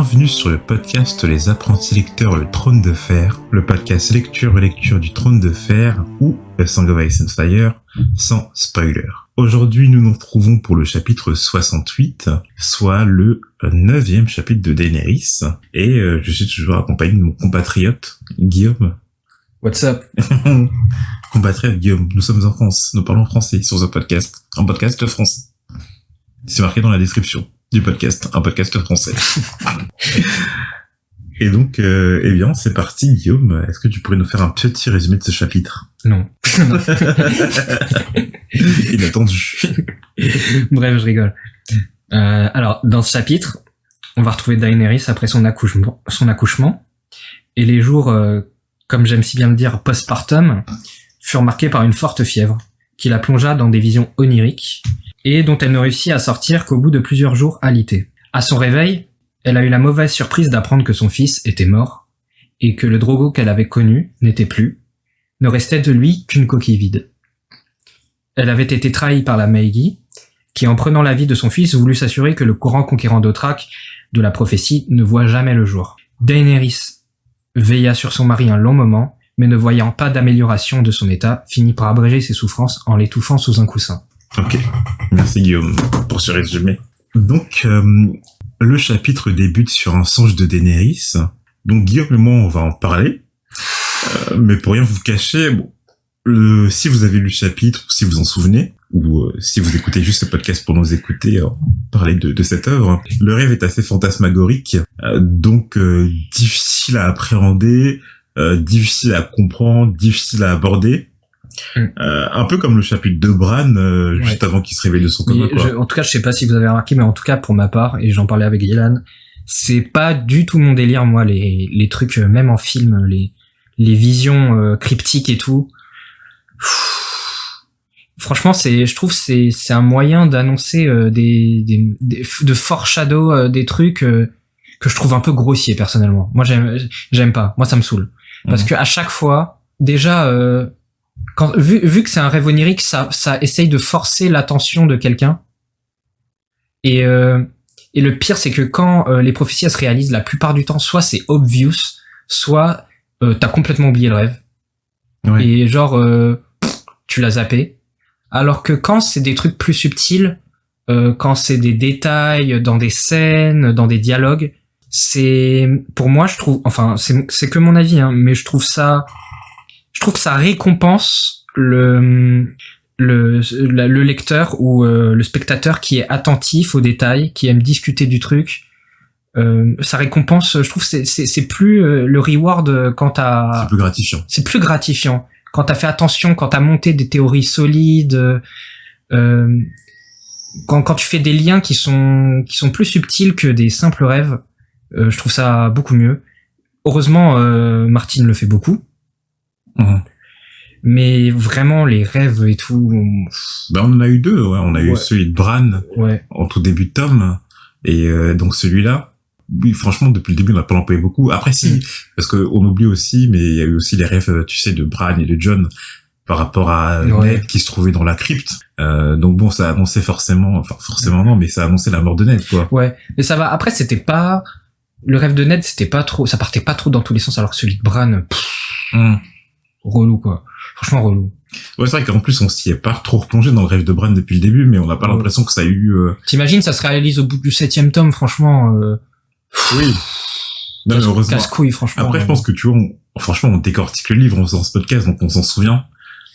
Bienvenue sur le podcast Les Apprentis Lecteurs, le Trône de Fer, le podcast lecture du Trône de Fer ou A Song of Ice and Fire, sans spoiler. Aujourd'hui, nous nous retrouvons pour le chapitre 68, soit le 9e chapitre de Daenerys, et je suis toujours accompagné de mon compatriote, Guillaume. What's up? Compatriote Guillaume, nous sommes en France, nous parlons français sur ce podcast, un podcast français. C'est marqué dans la description du podcast, un podcast français. Et donc, eh bien, c'est parti, Guillaume. Est-ce que tu pourrais nous faire un petit résumé de ce chapitre? Non. Inattendu. Bref, je rigole. Alors, dans ce chapitre, on va retrouver Daenerys après son accouchement. Et les jours, comme j'aime si bien le dire, postpartum, furent marqués par une forte fièvre, qui la plongea dans des visions oniriques, et dont elle ne réussit à sortir qu'au bout de plusieurs jours alités. À son réveil, elle a eu la mauvaise surprise d'apprendre que son fils était mort, et que le Drogo qu'elle avait connu n'était plus, ne restait de lui qu'une coquille vide. Elle avait été trahie par la Maegi, qui en prenant la vie de son fils voulut s'assurer que le courant conquérant d'Othrak de la prophétie ne voit jamais le jour. Daenerys veilla sur son mari un long moment, mais ne voyant pas d'amélioration de son état, finit par abréger ses souffrances en l'étouffant sous un coussin. Ok, merci Guillaume pour ce résumé. Donc, le chapitre débute sur un songe de Daenerys. Donc Guillaume et moi, on va en parler. Mais pour rien vous cacher, si vous avez lu le chapitre, ou si vous en souvenez, ou si vous écoutez juste ce podcast pour nous écouter parler de cette œuvre, le rêve est assez fantasmagorique, donc difficile à appréhender, difficile à comprendre, difficile à aborder. Un peu comme le chapitre de Bran, juste avant qu'il se réveille de son coma. En tout cas, je sais pas si vous avez remarqué, mais en tout cas, pour ma part, et j'en parlais avec Yelan, c'est pas du tout mon délire, moi, les trucs, même en film, les visions cryptiques et tout. Franchement, je trouve c'est un moyen d'annoncer de foreshadow des trucs que je trouve un peu grossier personnellement. Moi, j'aime pas. Moi, ça me saoule. Parce que à chaque fois, déjà, vu que c'est un rêve onirique, ça essaye de forcer l'attention de quelqu'un. Et le pire, c'est que quand les prophéties se réalisent, la plupart du temps, soit c'est obvious, soit t'as complètement oublié le rêve. Ouais. Et genre, tu l'as zappé. Alors que quand c'est des trucs plus subtils, quand c'est des détails dans des scènes, dans des dialogues, pour moi, je trouve, enfin, c'est que mon avis, hein, mais je trouve que ça récompense le lecteur ou le spectateur qui est attentif aux détails, qui aime discuter du truc. Ça récompense, je trouve, c'est plus le reward quand t'as... C'est plus gratifiant. C'est plus gratifiant. Quand t'as fait attention, quand t'as monté des théories solides, quand tu fais des liens qui sont plus subtils que des simples rêves, je trouve ça beaucoup mieux. Heureusement, Martine le fait beaucoup. Mais vraiment, les rêves et tout... on en a eu deux, ouais. On a eu celui de Bran, en tout début de tome, et donc celui-là, oui, franchement, depuis le début, on n'a pas employé beaucoup. Après, si, parce que on oublie aussi, mais il y a eu aussi les rêves, tu sais, de Bran et de Jon par rapport à Ned qui se trouvait dans la crypte. Donc bon, ça annonçait forcément non, mais ça annonçait la mort de Ned, quoi. Ouais, mais ça va. Après, c'était pas... Le rêve de Ned, c'était pas trop... Ça partait pas trop dans tous les sens, alors que celui de Bran... relou, quoi. Franchement, relou. Ouais, c'est vrai qu'en plus, on s'y est pas trop replongé dans le rêve de Bran depuis le début, mais on n'a pas l'impression que ça a eu... T'imagines, ça se réalise au bout du 7e tome, franchement... Oui. Non, mais heureusement. Casse-couille, franchement. Après, je pense que, tu vois, franchement, on décortique le livre en faisant ce podcast, donc on s'en souvient.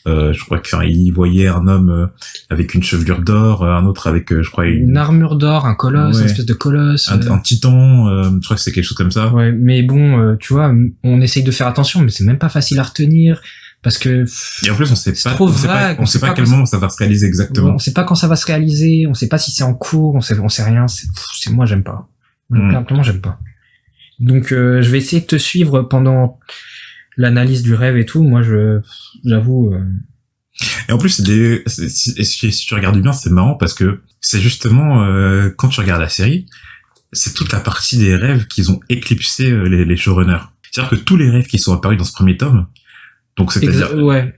Je crois qu'il voyait un homme avec une chevelure d'or, un autre avec, je crois... Une armure d'or, un colosse, une espèce de colosse. Un titan, je crois que c'est quelque chose comme ça. Ouais, mais bon, tu vois, on essaye de faire attention, mais c'est même pas facile à retenir. Parce que et en plus on sait pas quel moment ça va se réaliser exactement. On sait pas quand ça va se réaliser, on sait pas si c'est en cours, on sait rien, moi j'aime pas. Simplement j'aime pas. Donc je vais essayer de te suivre pendant l'analyse du rêve et tout. Moi j'avoue Et en plus si tu regardes bien, c'est marrant parce que c'est justement quand tu regardes la série, c'est toute la partie des rêves qu'ils ont éclipsé les showrunners. C'est-à-dire que tous les rêves qui sont apparus dans ce premier tome, donc c'est-à-dire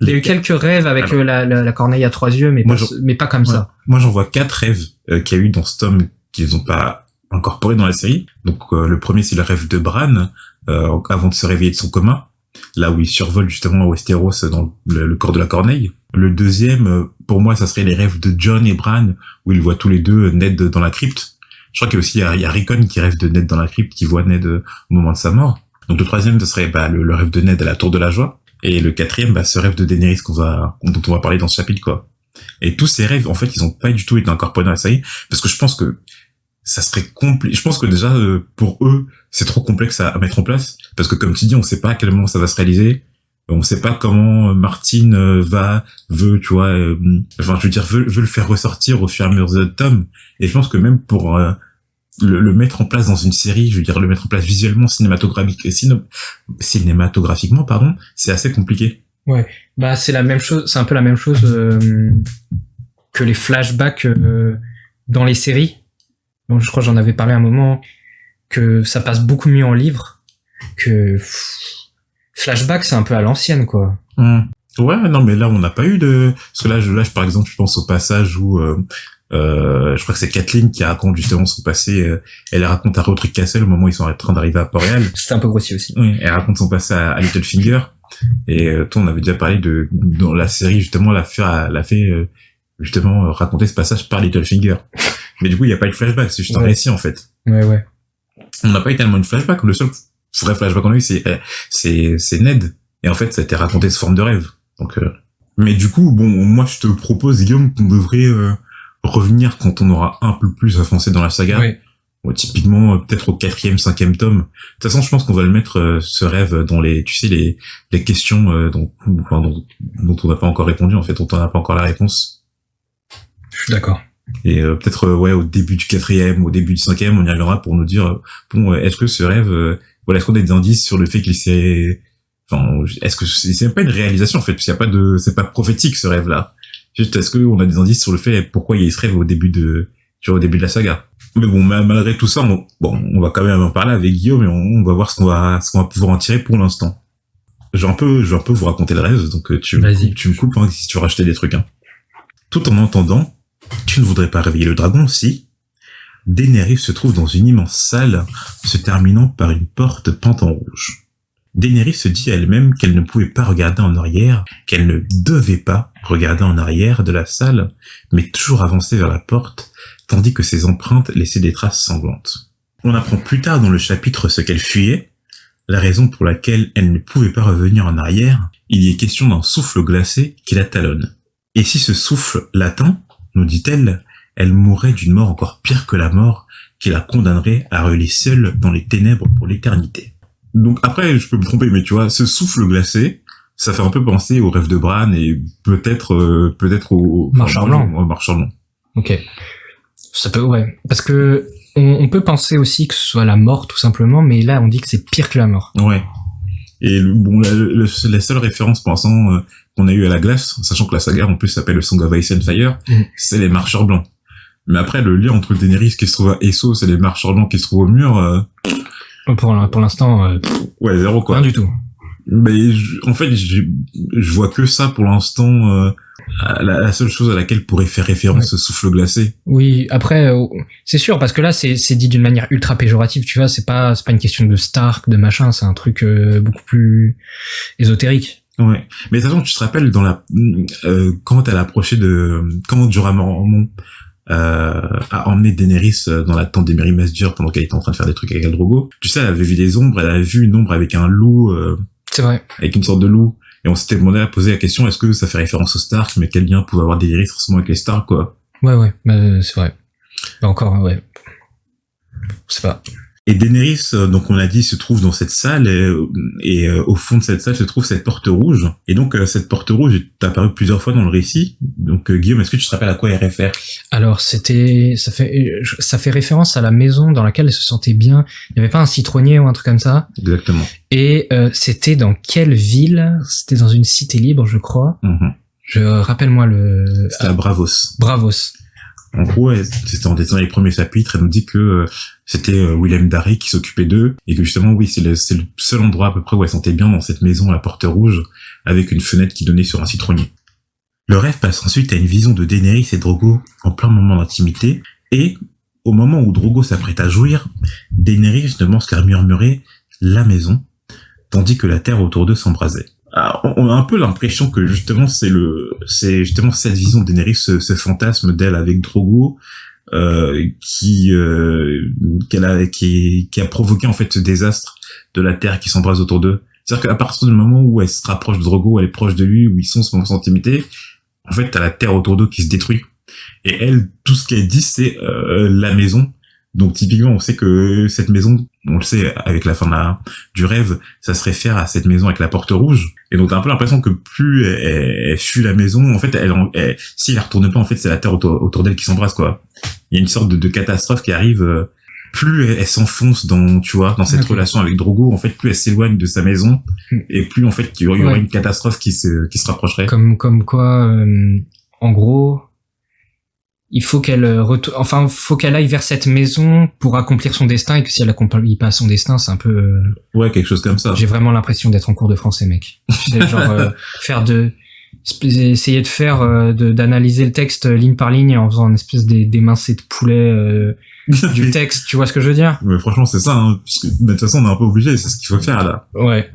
il y a eu quelques rêves avec la corneille à 3 yeux, mais pas comme ça. Moi j'en vois 4 rêves qu'il y a eu dans ce tome qu'ils ont pas incorporés dans la série. Donc le premier, c'est le rêve de Bran, avant de se réveiller de son coma, là où il survole justement Westeros dans le corps de la corneille. Le deuxième, pour moi, ça serait les rêves de Jon et Bran, où ils voient tous les deux Ned dans la crypte. Je crois qu'il y a aussi il y a Rickon qui rêve de Ned dans la crypte, qui voit Ned au moment de sa mort. Donc le troisième, ce serait le rêve de Ned à la Tour de la Joie. Et le quatrième, ce rêve de Daenerys dont on va parler dans ce chapitre, quoi. Et tous ces rêves, en fait, ils ont pas du tout été incorporés dans la série, parce que je pense que ça serait compliqué. Je pense que déjà, pour eux, c'est trop complexe à mettre en place, parce que comme tu dis, on sait pas à quel moment ça va se réaliser. On sait pas comment Martin veut, tu vois, veut le faire ressortir au fur et à mesure de Tom. Et je pense que même pour le mettre en place dans une série, je veux dire le mettre en place visuellement, cinématographiquement, pardon, c'est assez compliqué. Ouais, bah c'est la même chose, c'est un peu la même chose que les flashbacks dans les séries. Donc je crois que j'en avais parlé à un moment, que ça passe beaucoup mieux en livre que flashback, c'est un peu à l'ancienne, quoi. Ouais, non, mais là on n'a pas eu de, parce que là par exemple, je pense au passage où je crois que c'est Kathleen qui raconte justement son passé. Elle raconte à Roderick Castle au moment où ils sont en train d'arriver à Port-Réal. C'était un peu grossier aussi. Oui, elle raconte son passé à Littlefinger. Et toi, on avait déjà parlé dans la série justement, l'a fait justement raconter ce passage par Littlefinger. Mais du coup, il y a pas eu de flashback, c'est juste un récit en fait. Ouais. On n'a pas eu tellement de flashback. Le seul vrai flashback qu'on a eu, c'est Ned. Et en fait, ça a été raconté sous forme de rêve. Donc, mais du coup, bon, moi, je te propose, Guillaume, qu'on devrait revenir quand on aura un peu plus avancé dans la saga. Oui. Ouais, typiquement, peut-être au 4e, 5e tome. De toute façon, je pense qu'on va le mettre, ce rêve, dans les questions dont on n'a pas encore répondu, en fait, dont on n'a pas encore la réponse. Je suis d'accord. Et peut-être, au début du 4e, au début du 5e, on y reviendra pour nous dire, est-ce que ce rêve, est-ce qu'on a des indices sur le fait qu'il s'est... est-ce que c'est même pas une réalisation, en fait, parce qu'il y a pas c'est pas prophétique, ce rêve-là. Juste, est-ce qu'on a des indices sur le fait pourquoi il y a ce rêve au début de la saga. Mais bon, malgré tout ça, on va quand même en parler avec Guillaume et on va voir ce qu'on va pouvoir en tirer pour l'instant. Je vais un peu vous raconter le rêve, donc tu me coupes si tu veux rajouter des trucs. Tout en entendant, tu ne voudrais pas réveiller le dragon si Daenerys se trouve dans une immense salle se terminant par une porte peinte en rouge. Daenerys se dit à elle-même qu'elle ne pouvait pas regarder en arrière, qu'elle ne devait pas regarder en arrière de la salle, mais toujours avancer vers la porte, tandis que ses empreintes laissaient des traces sanglantes. On apprend plus tard dans le chapitre ce qu'elle fuyait, la raison pour laquelle elle ne pouvait pas revenir en arrière, il y est question d'un souffle glacé qui la talonne. Et si ce souffle l'atteint, nous dit-elle, elle mourrait d'une mort encore pire que la mort, qui la condamnerait à rouler seule dans les ténèbres pour l'éternité. Donc après, je peux me tromper, mais tu vois, ce souffle glacé, ça fait un peu penser au rêve de Bran et peut-être au Marcheur blanc. Au Marcheur blanc. Ok. Ça peut, ouais. Parce que on peut penser aussi que ce soit la mort, tout simplement, mais là, on dit que c'est pire que la mort. Ouais. Et bon, la seule référence pour l'instant qu'on a eu à la glace, sachant que la saga en plus s'appelle le Song of Ice and Fire, c'est les Marcheurs blancs. Mais après, le lien entre Daenerys qui se trouve à Essos et les Marcheurs blancs qui se trouvent au mur... Pour l'instant... ouais, zéro quoi. Rien du tout. Mais en fait, je vois que ça pour l'instant... la seule chose à laquelle pourrait faire référence ce souffle glacé. Oui, après, c'est sûr, parce que là, c'est dit d'une manière ultra péjorative, tu vois, c'est pas une question de Stark, de machin, c'est un truc beaucoup plus ésotérique. Ouais. Mais de toute façon, tu te rappelles quand elle a approché comment Jorah Mormont a emmené Daenerys dans la tente d'Emery Mesdur pendant qu'elle était en train de faire des trucs avec Khal Drogo. Tu sais, elle avait vu des ombres, elle avait vu une ombre avec un loup. C'est vrai. Avec une sorte de loup. Et on s'était demandé à poser la question, est-ce que ça fait référence aux Stark, mais quel lien pouvait avoir Daenerys forcément avec les Stark, quoi. Ouais, c'est vrai. Bah encore, ouais. Je sais pas. Et Daenerys, donc on a dit, se trouve dans cette salle, et au fond de cette salle se trouve cette porte rouge. Et donc cette porte rouge est apparue plusieurs fois dans le récit. Donc Guillaume, est-ce que tu te rappelles à quoi elle réfère? Alors ça fait référence à la maison dans laquelle elle se sentait bien. Il y avait pas un citronnier ou un truc comme ça? Exactement. Et c'était dans quelle ville? C'était dans une cité libre, je crois. Rappelle-moi C'était à Bravos. Bravos. En gros, c'était dans les premiers chapitres, elle nous dit que c'était Willem Darry qui s'occupait d'eux, et que justement, oui, c'est le seul endroit à peu près où elle sentait bien dans cette maison à la porte rouge, avec une fenêtre qui donnait sur un citronnier. Le rêve passe ensuite à une vision de Daenerys et Drogo en plein moment d'intimité, et au moment où Drogo s'apprête à jouir, Daenerys commence à murmurer la maison, tandis que la terre autour d'eux s'embrasait. Alors, on a un peu l'impression que justement c'est justement cette vision de Daenerys, ce fantasme d'elle avec Drogo, qui a provoqué en fait ce désastre de la terre qui s'embrase autour d'eux. C'est-à-dire qu'à partir du moment où elle se rapproche de Drogo, elle est proche de lui, où ils sont en intimité, en fait t'as la terre autour d'eux qui se détruit. Et elle, tout ce qu'elle dit, c'est la maison. Donc typiquement, on sait que cette maison, on le sait avec la fin du rêve, ça se réfère à cette maison avec la porte rouge. Et donc t'as un peu l'impression que plus elle fuit la maison, en fait, si elle retourne pas, en fait, c'est la terre autour d'elle qui s'embrase, quoi. Il y a une sorte de catastrophe qui arrive. Plus elle s'enfonce dans cette relation avec Drogo, en fait, plus elle s'éloigne de sa maison, et plus en fait il y aurait une catastrophe qui se rapprocherait. Comme quoi, en gros, il faut qu'elle faut qu'elle aille vers cette maison pour accomplir son destin, et que si elle accomplit pas son destin, c'est un peu quelque chose comme ça. J'ai vraiment l'impression d'être en cours de français, mec. C'est genre essayer de faire d'analyser le texte ligne par ligne en faisant une espèce d'émincé de poulet du texte, tu vois ce que je veux dire? Mais franchement, c'est ça, hein, puisque de toute façon on est un peu obligé, c'est ce qu'il faut faire là. Ouais.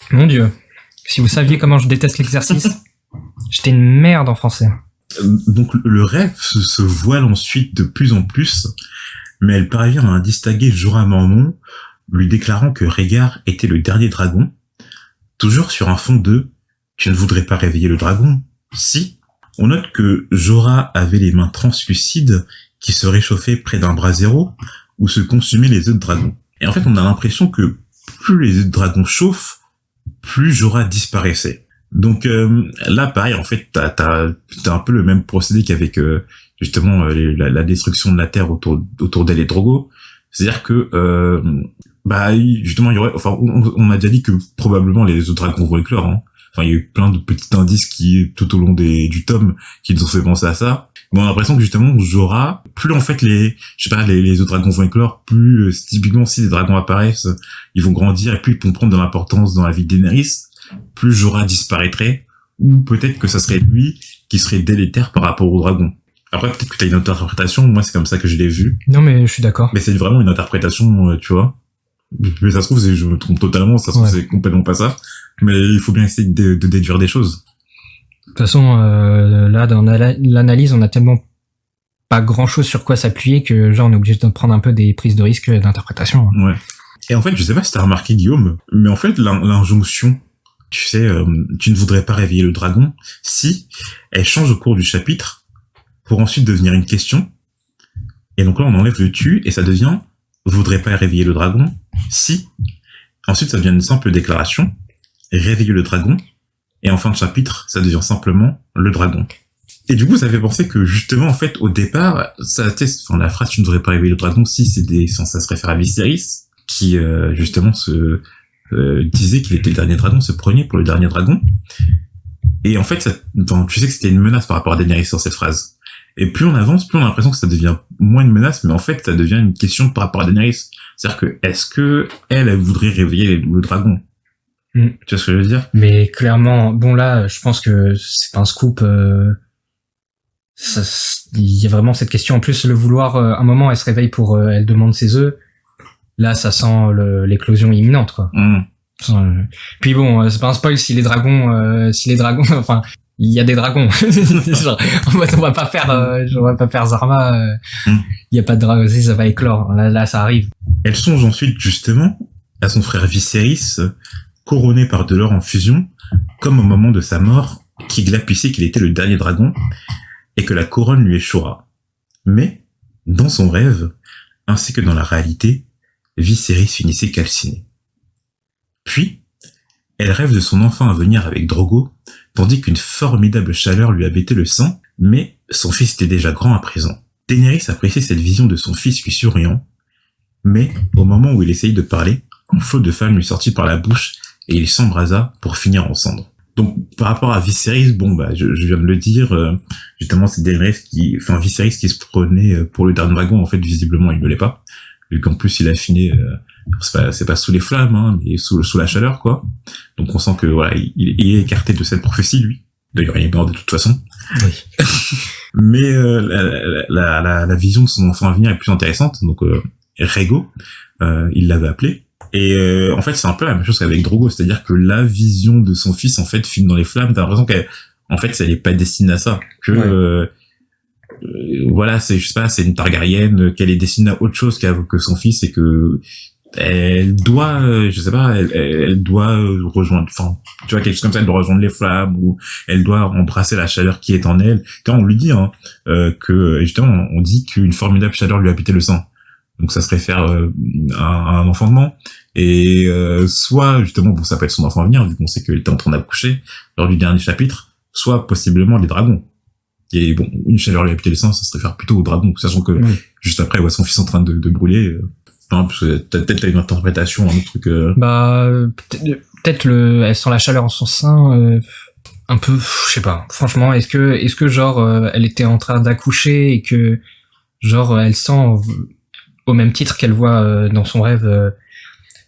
Mon Dieu. Si vous saviez comment je déteste l'exercice, j'étais une merde en français. Donc le rêve se voile ensuite de plus en plus, mais elle parvient à distinguer Jorah Mormont, lui déclarant que Rhaegar était le dernier dragon, toujours sur un fond de « Tu ne voudrais pas réveiller le dragon ?» Si. On note que Jorah avait les mains translucides qui se réchauffaient près d'un brasero où se consumaient les œufs de dragon. Et en fait, on a l'impression que plus les œufs de dragon chauffent, plus Jorah disparaissait. Donc là, pareil, en fait, t'as un peu le même procédé qu'avec justement la destruction de la terre autour d'elle et Drogo. C'est-à-dire que justement, il y aurait, enfin, on a déjà dit que probablement les autres dragons vont éclore. Hein. Enfin, il y a eu plein de petits indices qui tout au long du tome qui nous ont fait penser à ça. Mais on a l'impression que justement, Jorah, plus en fait les autres dragons vont éclore, plus typiquement si les dragons apparaissent, ils vont grandir et plus ils vont prendre de l'importance dans la vie de Daenerys. Plus Jorah disparaîtrait, ou peut-être que ça serait lui qui serait délétère par rapport au dragon. Après, peut-être que t'as une autre interprétation, moi c'est comme ça que je l'ai vu. Non mais je suis d'accord. Mais c'est vraiment une interprétation, tu vois. Mais ça se trouve, je me trompe totalement, ça se trouve c'est complètement pas ça. Mais il faut bien essayer de déduire des choses. De toute façon, là, dans l'analyse, on a tellement pas grand-chose sur quoi s'appuyer que genre on est obligé de prendre un peu des prises de risque d'interprétation. Ouais. Et en fait, je sais pas si t'as remarqué, Guillaume, mais en fait, l'injonction, tu sais, tu ne voudrais pas réveiller le dragon, si elle change au cours du chapitre pour ensuite devenir une question. Et donc là, on enlève le tu et ça devient voudrais pas réveiller le dragon, si. Ensuite, ça devient une simple déclaration, réveiller le dragon. Et en fin de chapitre, ça devient simplement le dragon. Et du coup, ça fait penser que justement, en fait, au départ, la phrase tu ne voudrais pas réveiller le dragon, si ça se réfère à Viserys, qui justement disait qu'il était le dernier dragon, se prenait pour le dernier dragon. Et en fait, tu sais que c'était une menace par rapport à Daenerys sur cette phrase. Et plus on avance, plus on a l'impression que ça devient moins une menace, mais en fait, ça devient une question par rapport à Daenerys. C'est-à-dire que, est-ce que elle voudrait réveiller le dragon? Tu vois ce que je veux dire? Mais clairement, bon là, je pense que c'est pas un scoop. Il y a vraiment cette question. En plus, le vouloir, à un moment, elle se réveille pour, elle demande ses œufs. Là, ça sent l'éclosion imminente, quoi. Puis bon, c'est pas un spoil si les dragons, enfin, il y a des dragons. Genre, on va pas faire Zarma. Il y a pas de dragon, ça va éclore. Là, ça arrive. Elle songe ensuite justement à son frère Viserys, couronné par de l'or en fusion, comme au moment de sa mort, qui glapissait qu'il était le dernier dragon et que la couronne lui échouera. Mais dans son rêve, ainsi que dans la réalité, Viserys finissait calciné. Puis, elle rêve de son enfant à venir avec Drogo, tandis qu'une formidable chaleur lui abattait le sang, mais son fils était déjà grand à présent. Daenerys appréciait cette vision de son fils lui souriant, mais au moment où il essayait de parler, un flot de flammes lui sortit par la bouche et il s'embrasa pour finir en cendres. Donc, par rapport à Viserys, je viens de le dire, justement, c'est Viserys qui se prenait pour le dernier dragon, en fait, visiblement, il ne l'est pas. Vu qu'en plus, il a fini, c'est pas sous les flammes, hein, mais sous la chaleur, quoi. Donc, on sent que, voilà, il est écarté de cette prophétie, lui. D'ailleurs, il est mort de toute façon. Oui. Mais la vision de son enfant à venir est plus intéressante. Donc Rego, il l'avait appelé. Et en fait, c'est un peu la même chose qu'avec Drogo, c'est-à-dire que la vision de son fils en fait file dans les flammes. T'as l'impression qu'elle, en fait, elle est pas destinée à ça. Que voilà, c'est je sais pas, c'est une Targaryen, qu'elle est destinée à autre chose que son fils et que elle doit, je sais pas, elle doit rejoindre, enfin, tu vois, quelque chose comme ça, elle doit rejoindre les flammes ou elle doit embrasser la chaleur qui est en elle. Quand on lui dit que justement, on dit qu'une formidable chaleur lui habitait le sang. Donc ça se réfère à un enfantement. Et soit justement, bon, ça peut être son enfant à venir, vu qu'on sait qu'elle était en train d'accoucher lors du dernier chapitre, soit possiblement les dragons. Et bon, une chaleur lui habitait le sang, ça se réfère plutôt aux dragons, sachant que juste après, elle voit son fils en train de brûler. Non, parce que peut-être une interprétation, un autre truc. Bah, peut-être elle sent la chaleur en son sein, un peu, je sais pas. Franchement, est-ce que genre, elle était en train d'accoucher et que, genre, elle sent, au même titre qu'elle voit dans son rêve,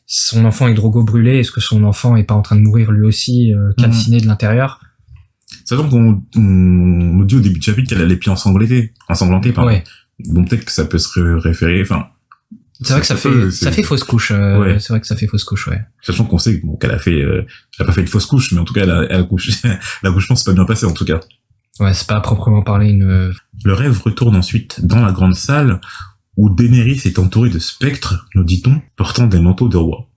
son enfant avec Drogo brûlé, est-ce que son enfant est pas en train de mourir lui aussi, calciné de l'intérieur? Sachant qu'on nous dit au début du chapitre qu'elle a les pieds ensanglantés, pardon. Ouais. Bon, peut-être que ça peut se référer, enfin. C'est vrai que ça fait fausse couche. C'est vrai que ça fait fausse couche, ouais. Sachant qu'on sait qu'elle a fait, elle a pas fait une fausse couche, mais en tout cas, elle a accouché. L'accouchement s'est pas bien passé, en tout cas. Ouais, c'est pas à proprement parler une. Le rêve retourne ensuite dans la grande salle où Daenerys est entourée de spectres, nous dit-on, portant des manteaux de roi.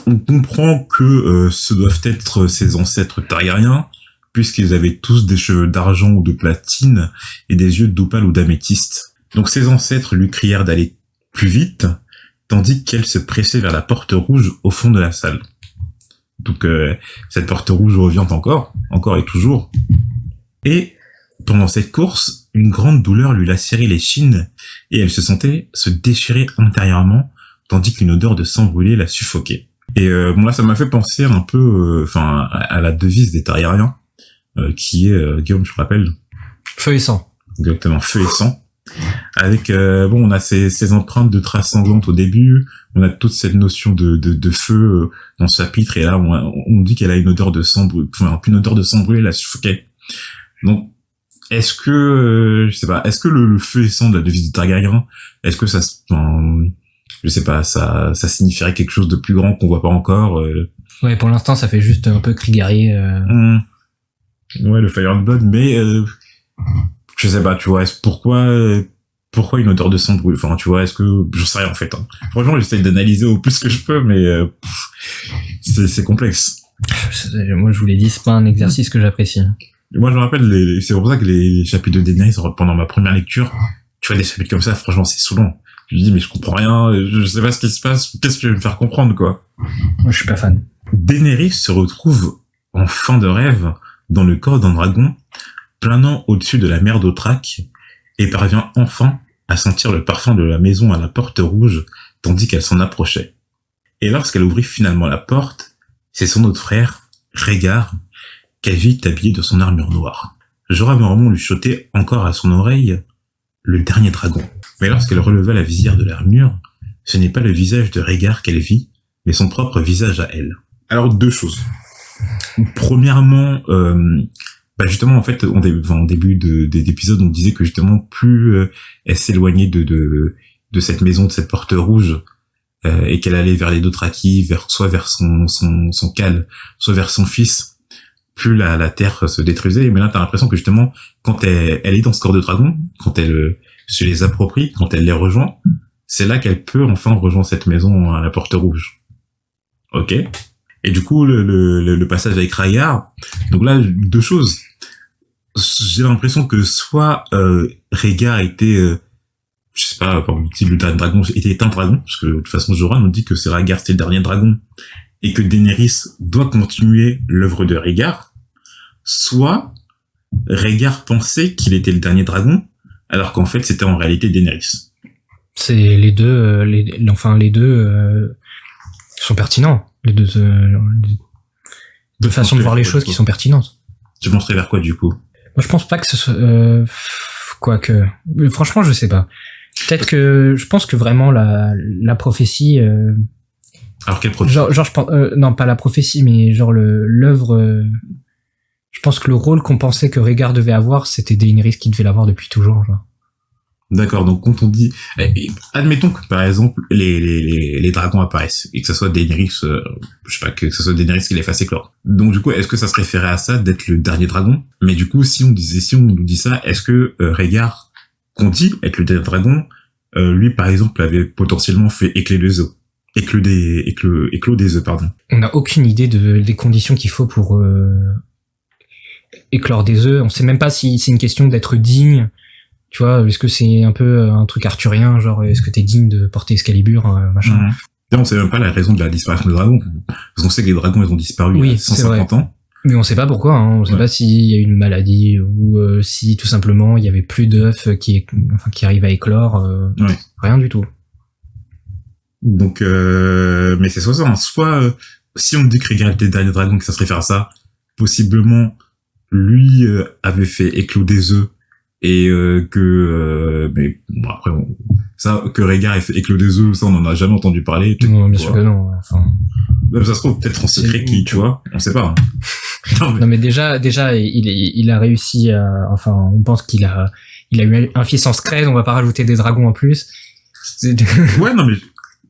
On comprend que ce doivent être ses ancêtres Targaryens, puisqu'ils avaient tous des cheveux d'argent ou de platine et des yeux d'opale ou d'améthyste. Donc ses ancêtres lui crièrent d'aller plus vite, tandis qu'elle se pressait vers la porte rouge au fond de la salle. Donc cette porte rouge revient encore et toujours. Et pendant cette course, une grande douleur lui lacérait les chines et elle se sentait se déchirer intérieurement, tandis qu'une odeur de sang brûlé la suffoquait. Et bon là, ça m'a fait penser un peu, à la devise des Targaryens, qui est, Guillaume, je te rappelle. Feu et sang. Exactement, feu et sang. Avec on a ces empreintes de traces sanglantes au début, on a toute cette notion de feu dans ce chapitre, et là on dit qu'elle a une odeur de sang brûlé, une odeur de sang brûlé la suffoquait. Donc est-ce que je sais pas, est-ce que le feu et sang de la devise des Targaryens, est-ce que ça je sais pas, ça signifierait quelque chose de plus grand qu'on voit pas encore Ouais, pour l'instant ça fait juste un peu cri guerrier. Ouais, le Fire and Blood, mais je sais pas, tu vois, pourquoi une odeur de sang brûlée, enfin, tu vois, est-ce que, je sais rien, en fait, hein. Franchement, j'essaie d'analyser au plus que je peux, mais, c'est complexe. Moi, je vous l'ai dit, c'est pas un exercice que j'apprécie. Moi, je me rappelle, c'est pour ça que les chapitres de Daenerys, pendant ma première lecture, tu vois, des chapitres comme ça, franchement, c'est saoulant. Je me dis, mais je comprends rien, je sais pas ce qui se passe, qu'est-ce que tu veux me faire comprendre, quoi? Moi, je suis pas fan. Daenerys se retrouve en fin de rêve dans le corps d'un dragon, planant au-dessus de la mer d'Othrak, et parvient enfin à sentir le parfum de la maison à la porte rouge, tandis qu'elle s'en approchait. Et lorsqu'elle ouvrit finalement la porte, c'est son autre frère, Rhaegar, qu'elle vit habillé de son armure noire. Jorah Mormont lui chuchotait encore à son oreille le dernier dragon. Mais lorsqu'elle releva la visière de l'armure, ce n'est pas le visage de Rhaegar qu'elle vit, mais son propre visage à elle. Alors, deux choses. Premièrement, justement, en fait, en début d'épisode, on disait que justement, plus elle s'éloignait de cette maison, de cette porte rouge, et qu'elle allait vers les Dothraki, soit vers son Khal, soit vers son fils, plus la terre se détruisait. Mais là, t'as l'impression que justement, quand elle est dans ce corps de dragon, quand elle se les approprie, quand elle les rejoint, c'est là qu'elle peut enfin rejoindre cette maison à la porte rouge. Ok. Et du coup, le passage avec Rhaegar, donc là, deux choses. J'ai l'impression que soit Rhaegar était, je sais pas, comme si le dernier dragon était un dragon, parce que de toute façon, Jorah nous dit que c'est Rhaegar, c'était le dernier dragon, et que Daenerys doit continuer l'œuvre de Rhaegar, soit Rhaegar pensait qu'il était le dernier dragon, alors qu'en fait, c'était en réalité Daenerys. C'est les deux, les deux sont pertinents. Les deux façons de voir les choses qui sont pertinentes. Tu penserais vers quoi, du coup? Moi, je pense pas que ce soit, quoique, franchement, je sais pas. Peut-être que, je pense que vraiment la prophétie, alors quelle prophétie? genre je pense, non, pas la prophétie, mais genre l'œuvre, Je pense que le rôle qu'on pensait que Rhaegar devait avoir, c'était Daenerys qui devait l'avoir depuis toujours, genre. D'accord, donc quand on dit, admettons que par exemple les dragons apparaissent et que ça soit Daenerys, je sais pas, que ce soit Daenerys qui les fasse éclore. Donc du coup, est-ce que ça se référait à ça d'être le dernier dragon? Mais du coup, si on nous dit ça, est-ce que Rhaegar, qu'on dit être le dernier dragon, lui par exemple avait potentiellement fait éclore des œufs, éclos des œufs, pardon. On n'a aucune idée des conditions qu'il faut pour éclore des œufs. On sait même pas si c'est une question d'être digne. Tu vois, est-ce que c'est un peu un truc arthurien, genre est-ce que t'es digne de porter Excalibur, machin. Là, on sait même pas la raison de la disparition des dragons. Parce qu'on sait que les dragons, ils ont disparu il y a 150 ans. Mais on sait pas pourquoi, hein. On sait pas s'il y a une maladie ou si tout simplement il y avait plus d'œufs qui arrivent à éclore. Rien du tout. Donc, mais c'est soit ça, hein. Soit si on dit que Rhaegar était le dernier dragon, que ça se réfère à ça, possiblement lui avait fait éclore des œufs. Et mais bon, après ça, que Rhaegar ait fait éclore des œufs, ça on en a jamais entendu parler. Non, bien sûr que non. Enfin, ça se trouve peut-être en secret qui, tu vois, on sait pas. Hein. Non mais déjà il a réussi à, enfin on pense qu'il a eu un fils en Scred, on va pas rajouter des dragons en plus. Ouais, non mais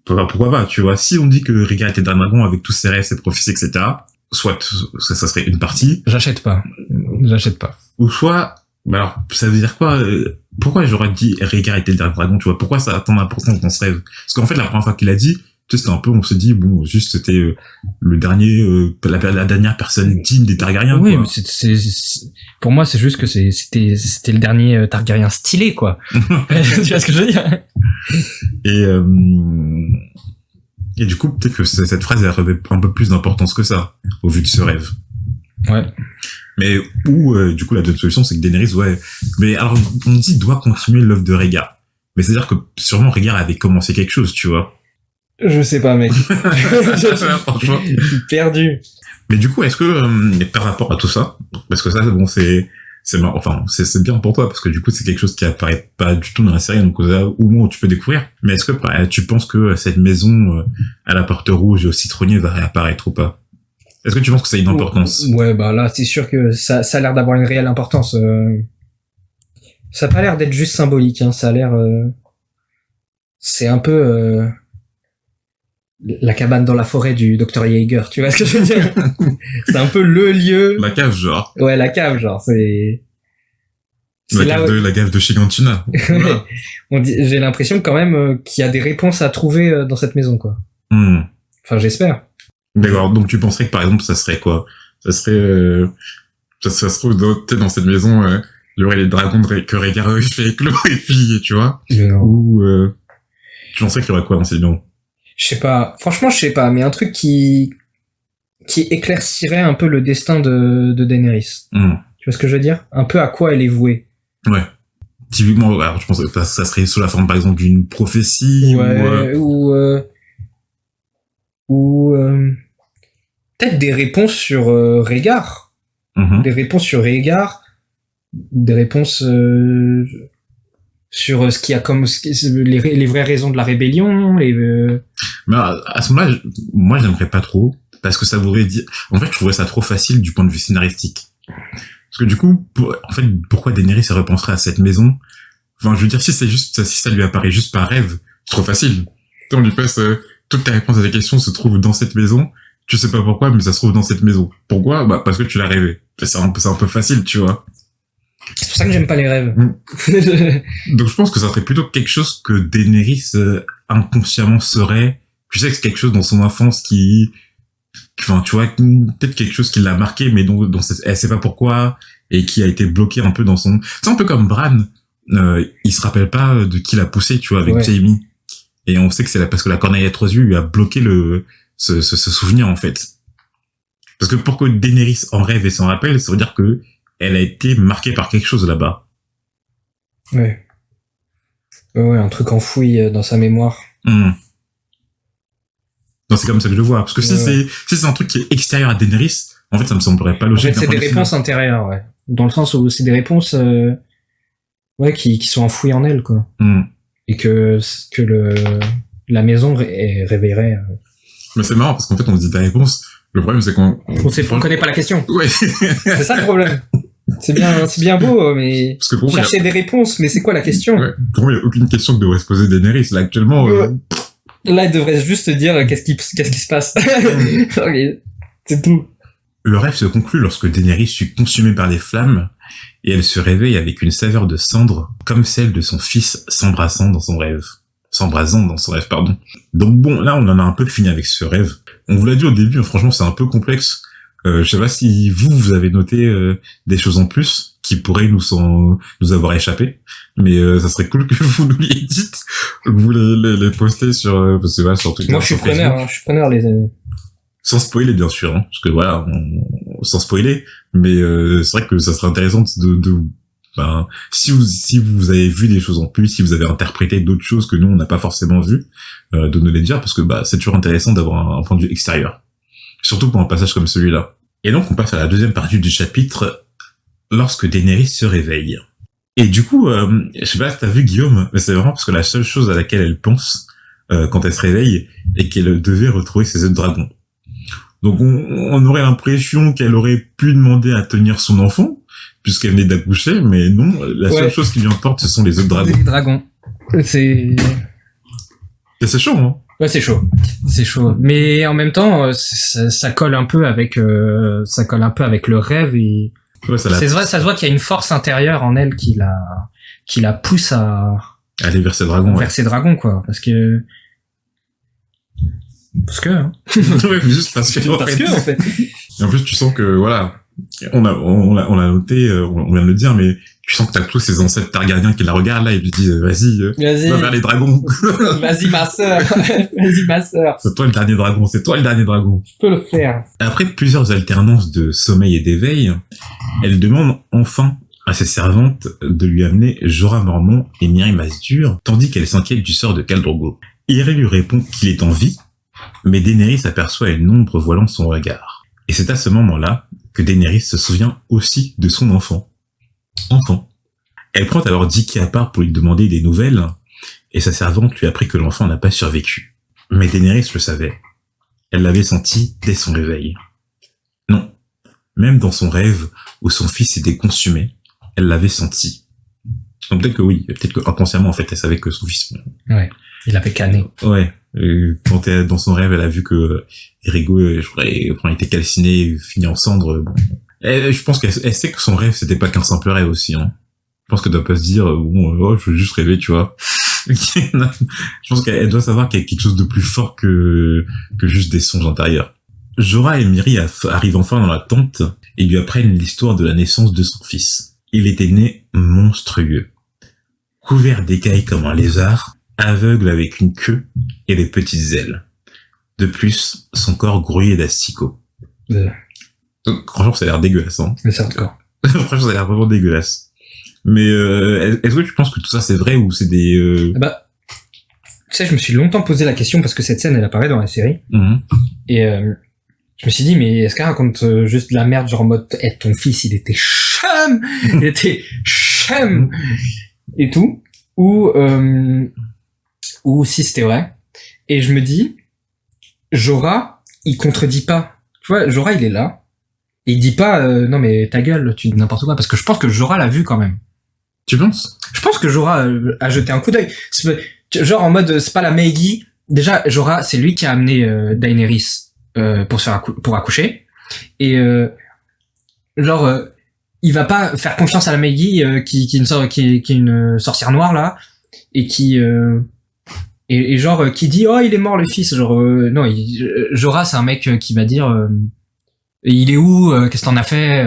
pourquoi pas, tu vois, si on dit que Rhaegar était un dragon avec tous ses rêves, ses prophéties, etc., soit ça serait une partie. J'achète pas. Ou soit, bah alors, ça veut dire quoi? Pourquoi j'aurais dit Rhaegar était le dernier dragon, tu vois? Pourquoi ça a tant d'importance dans ce rêve? Parce qu'en fait, la première fois qu'il a dit, tu sais, c'était un peu, on se dit, bon, juste c'était le dernier, la dernière personne digne des Targaryens. Oui, quoi. Mais c'est pour moi, c'est juste que c'était le dernier Targaryen stylé, quoi. Tu vois ce que je veux dire? Et du coup, peut-être que cette phrase, elle revêt un peu plus d'importance que ça, au vu de ce rêve. Ouais. Mais du coup, la deuxième solution, c'est que Daenerys, ouais. Mais alors, on dit doit continuer l'œuvre de Rhaegar. Mais c'est-à-dire que sûrement Rhaegar avait commencé quelque chose, tu vois. Je sais pas, mec. Franchement. Je suis perdu. Mais du coup, est-ce que par rapport à tout ça, parce que ça, bon, c'est marrant, enfin, c'est bien pour toi parce que du coup, c'est quelque chose qui apparaît pas du tout dans la série, donc au moins tu peux découvrir. Mais est-ce que tu penses que cette maison à la porte rouge et au citronnier va réapparaître ou pas? Est-ce que tu penses que ça a une importance? Ouais, bah là, c'est sûr que ça a l'air d'avoir une réelle importance. Ça a pas l'air d'être juste symbolique, hein. Ça a l'air, c'est un peu la cabane dans la forêt du Dr Yeager, tu vois ce que je veux dire? C'est un peu le lieu. La cave, genre. Ouais, la cave, genre, c'est la cave de Shiganshina. Voilà. J'ai l'impression quand même qu'il y a des réponses à trouver dans cette maison, quoi. Enfin, j'espère. D'accord, donc tu penserais que par exemple ça serait quoi? Ça serait ça se trouve peut-être dans cette maison il y aurait les dragons que Rhaegar fait éclore et puis tu vois, ou tu penserais qu'il y aurait quoi dans cette maison? Je sais pas, franchement je sais pas, mais un truc qui éclaircirait un peu le destin de Daenerys. Tu vois ce que je veux dire? Un peu à quoi elle est vouée. Ouais. Typiquement, alors je pense que ça serait sous la forme par exemple d'une prophétie, ouais, ou peut-être des réponses sur Rhaegar. Des réponses sur Rhaegar, des réponses sur ce qu'il y a comme les vraies raisons de la rébellion. Mais à ce moment-là, moi j'aimerais pas trop, parce que ça voudrait dire... En fait, je trouverais ça trop facile du point de vue scénaristique. Parce que du coup, en fait, pourquoi Daenerys se repenserait à cette maison? Enfin, je veux dire, si ça lui apparaît juste par rêve, c'est trop facile. On lui passe... toutes tes réponses à tes questions se trouvent dans cette maison. Tu sais pas pourquoi, mais ça se trouve dans cette maison. Pourquoi? Bah, parce que tu l'as rêvé. C'est un peu facile, tu vois. C'est pour ça que j'aime pas les rêves. Donc, je pense que ça serait plutôt quelque chose que Daenerys, inconsciemment serait. Tu sais que c'est quelque chose dans son enfance enfin, tu vois, peut-être quelque chose qui l'a marqué, mais dont elle sait pas pourquoi, et qui a été bloqué un peu dans son... C'est un peu comme Bran. Il se rappelle pas de qui l'a poussé, tu vois, avec Jaime. Et on sait que c'est parce que la corneille à trois yeux lui a bloqué ce souvenir, en fait. Parce que pour que Daenerys en rêve et s'en rappelle, ça veut dire que elle a été marquée par quelque chose là-bas. Ouais. Ouais, un truc enfoui dans sa mémoire. Non, c'est comme ça que je le vois. Parce que si c'est un truc qui est extérieur à Daenerys, en fait, ça me semblerait pas logique. En fait, c'est des réponses intérieures, ouais. Dans le sens où c'est des réponses, qui sont enfouies en elle, quoi. Et que la maison réveillerait. Mais c'est marrant parce qu'en fait on se dit ta réponse, Le problème, c'est qu'on... On connaît pas la question. Ouais. C'est ça le problème. C'est bien beau, mais Parce que pour moi, chercher des réponses, mais c'est quoi la question? ouais, pour moi, il n'y a aucune question que devrait se poser Daenerys. Là, actuellement, Là, il devrait juste dire qu'est-ce qui se passe. Ok. C'est tout. le rêve se conclut lorsque Daenerys fut consumée par les flammes et elle se réveille avec une saveur de cendre comme celle de son fils s'embrassant dans son rêve. Pardon. Donc bon, là, on en a un peu fini avec ce rêve. On vous l'a dit au début, franchement, c'est un peu complexe. Je sais pas si vous avez noté des choses en plus qui pourraient nous avoir échappé, mais ça serait cool que vous nous les dites, que vous les postez sur parce que voilà, sur Twitter. Moi, je suis preneur, les amis. Sans spoiler, bien sûr, hein, parce que voilà, sans spoiler, mais c'est vrai que ça serait intéressant si vous avez vu des choses en plus, si vous avez interprété d'autres choses que nous on n'a pas forcément vues, de nous les dire, parce que c'est toujours intéressant d'avoir un point de vue extérieur, surtout pour un passage comme celui-là. Et donc on passe à la deuxième partie du chapitre, lorsque Daenerys se réveille. Et du coup, je sais pas si t'as vu Guillaume, mais c'est vraiment parce que la seule chose à laquelle elle pense quand elle se réveille est qu'elle devait retrouver ses œufs de dragon. Donc on aurait l'impression qu'elle aurait pu demander à tenir son enfant, puisqu'elle venait d'accoucher, mais non, la seule chose qui lui importe, ce sont les œufs de dragon. Les dragons. Et c'est chaud, hein. Ouais, c'est chaud. Mais en même temps, ça colle un peu avec le rêve et ouais, c'est vrai, ça se voit qu'il y a une force intérieure en elle qui la pousse à aller vers ces dragons. Vers ces dragons, quoi. Parce que, hein. Ouais, juste parce que, en fait. Et en plus, tu sens que, voilà, on l'a noté, on vient de le dire, mais tu sens que t'as tous ces ancêtres Targaryens qui la regardent là et puis disent, vas-y, va vers les dragons. Vas-y, ma sœur. C'est toi le dernier dragon. Tu peux le faire. Après plusieurs alternances de sommeil et d'éveil, elle demande enfin à ses servantes de lui amener Jorah Mormont et Mirri Maz-Dur, tandis qu'elle s'inquiète du sort de Khal Drogo. Iré lui répond qu'il est en vie, mais Daenerys aperçoit une ombre voilant son regard. Et c'est à ce moment-là que Daenerys se souvient aussi de son enfant. Elle prend alors Dicky à part pour lui demander des nouvelles, et sa servante lui apprit que l'enfant n'a pas survécu. Mais Daenerys le savait. Elle l'avait senti dès son réveil. Non, même dans son rêve où son fils était consumé, elle l'avait senti. Donc peut-être que inconsciemment en fait elle savait que son fils... Ouais, il avait cané. Ouais, quand dans son rêve elle a vu que Érigo, était calciné, fini en cendres. Bon. Je pense qu'elle sait que son rêve c'était pas qu'un simple rêve aussi. Hein. Je pense qu'elle doit pas se dire je veux juste rêver, tu vois. Je pense qu'elle doit savoir qu'il y a quelque chose de plus fort que juste des songes intérieurs. Jorah et Mirri arrivent enfin dans la tente et lui apprennent l'histoire de la naissance de son fils. Il était né monstrueux, couvert d'écailles comme un lézard, aveugle avec une queue et des petites ailes. De plus, son corps grouillait d'asticots. Donc, franchement, ça a l'air dégueulasse. Hein. Mais c'est hardcore. Franchement, ça a l'air vraiment dégueulasse. Mais est-ce que tu penses que tout ça c'est vrai ou c'est des... Tu sais, je me suis longtemps posé la question parce que cette scène, elle apparaît dans la série. Mm-hmm. Et je me suis dit, mais est-ce qu'elle raconte juste de la merde, genre en mode, ton fils, il était chum et tout, ou si c'était vrai. Et je me dis, Jorah, il contredit pas. Tu vois, Jorah, il est là. Et il dit pas, non mais ta gueule, tu dis n'importe quoi, parce que je pense que Jorah l'a vu quand même. Tu penses? Je pense que Jorah a jeté un coup d'œil. Genre en mode, c'est pas la Maggie. Déjà, Jorah, c'est lui qui a amené Daenerys pour accoucher. Et il va pas faire confiance à la Maggie qui est une sorcière noire là et qui qui dit il est mort le fils. Non, Jorah c'est un mec qui va dire il est où, qu'est-ce que t'en as fait,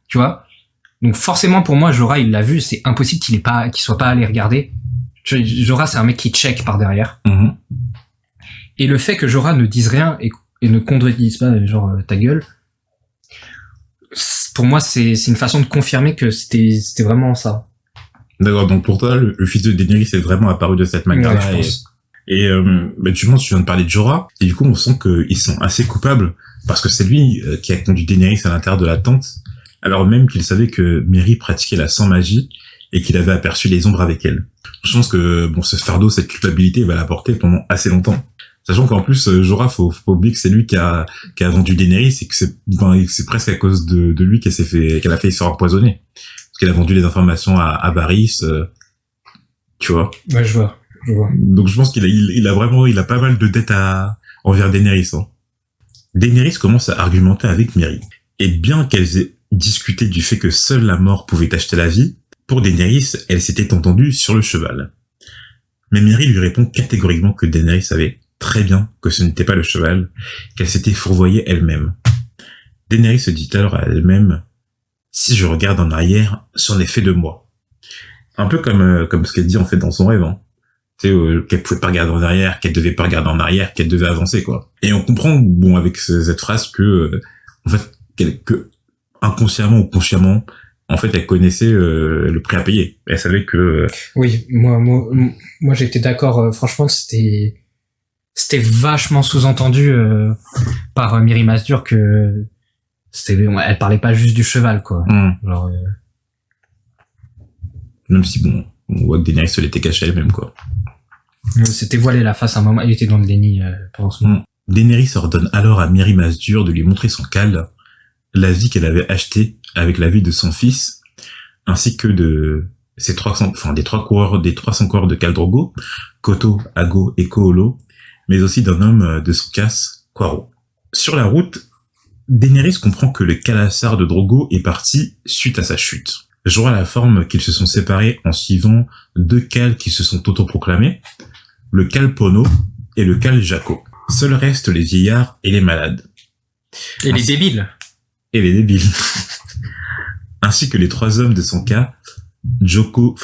tu vois. Donc forcément pour moi Jorah il l'a vu, c'est impossible qu'il soit pas allé regarder. Jorah c'est un mec qui check par derrière. Mm-hmm. Et le fait que Jorah ne dise rien et ne contredise pas ta gueule, pour moi c'est une façon de confirmer que c'était vraiment ça. D'accord, donc pour toi le fils de Daenerys est vraiment apparu de cette manière-là. Ouais, tu viens de parler de Jorah et du coup on sent qu'ils sont assez coupables parce que c'est lui qui a conduit Daenerys à l'intérieur de la tente alors même qu'il savait que Mirri pratiquait la sans-magie et qu'il avait aperçu les ombres avec elle. Je pense que ce fardeau, cette culpabilité va la porter pendant assez longtemps. Sachant qu'en plus, Jorah, faut pas oublier que c'est lui qui a vendu Daenerys et que c'est presque à cause de lui qu'elle a failli se faire empoisonner. Parce qu'elle a vendu les informations à Varys, tu vois. Ouais, je vois. Donc je pense qu'il a pas mal de dettes envers Daenerys, hein. Daenerys commence à argumenter avec Merry. Et bien qu'elles aient discuté du fait que seule la mort pouvait acheter la vie, pour Daenerys, elle s'était entendue sur le cheval. Mais Merry lui répond catégoriquement que Daenerys savait très bien que ce n'était pas le cheval, qu'elle s'était fourvoyée elle-même. Daenerys se dit alors à elle-même, si je regarde en arrière, c'en est fait de moi. Un peu comme ce qu'elle dit en fait dans son rêve, hein. Tu sais, qu'elle pouvait pas regarder en arrière, qu'elle devait pas regarder en arrière, qu'elle devait avancer, quoi. Et on comprend, bon, avec cette phrase que, en fait, que inconsciemment ou consciemment, en fait, elle connaissait le prix à payer. Elle savait que... Oui, moi j'étais d'accord. Franchement, c'était vachement sous-entendu par Mirri Masdur que elle parlait pas juste du cheval, quoi. Genre, même si, bon, on voit que Daenerys se l'était cachée elle-même, quoi. C'était voilé la face à un moment. Elle était dans le déni pendant ce moment. Daenerys ordonne alors à Mirri Masdur de lui montrer son khal, la vie qu'elle avait achetée avec la vie de son fils, ainsi que de des 300 coureurs de Khal Drogo, Koto, Ago et Koolo, mais aussi d'un homme de son casse, Quaro. Sur la route, Daenerys comprend que le Khalassar de Drogo est parti suite à sa chute. Jorah l'informe qu'ils se sont séparés en suivant 2 Khals qui se sont autoproclamés, le Khal Pono et le Khal Jako. Seuls restent les vieillards et les malades. Et les débiles. Et les débiles. Ainsi que les 3 hommes de son cas, Jogo,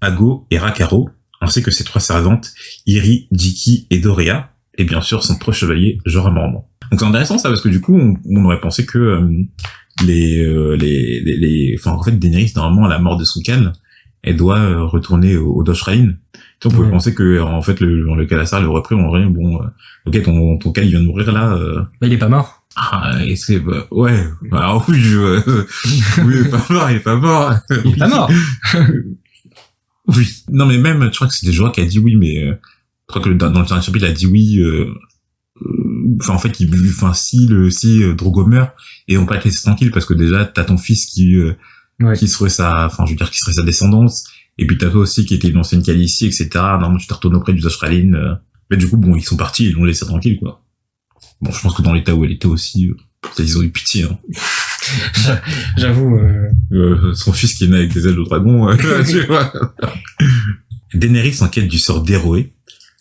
Ago et Rakaro, ainsi que ses 3 servantes, Iri, Jiki et Dorea, et bien sûr son proche chevalier, Jorah Mormont. Donc c'est intéressant ça, parce que du coup, on aurait pensé que en fait, Daenerys, normalement, à la mort de son khal, elle doit retourner au Dosh Rhaen. On pouvait penser que, en fait, le Khalassar le repris, on aurait, bon, ok, ton khal, il vient de mourir, là, Bah, il est pas mort. Ah, ouais. Alors oui, oui, il est pas mort. Il est pas mort. Oui. Non, mais même, je crois que c'était Jorah qui a dit oui, mais, je crois que dans le dernier chapitre, il a dit oui, en fait, si Drogo meurt, et on peut pas te laisser tranquille, parce que déjà, t'as ton fils qui serait qui serait sa descendance, et puis t'as toi aussi qui était une ancienne Khaleesi, etc. Normalement, tu te retournes auprès du Dosh Rhaen, mais du coup, bon, ils sont partis, ils l'ont laissé tranquille, quoi. Bon, je pense que dans l'état où elle était aussi, ils ont eu pitié, hein. J'avoue, son fils qui est né avec des ailes de dragon, tu vois. Daenerys enquête du sort d'Eroé,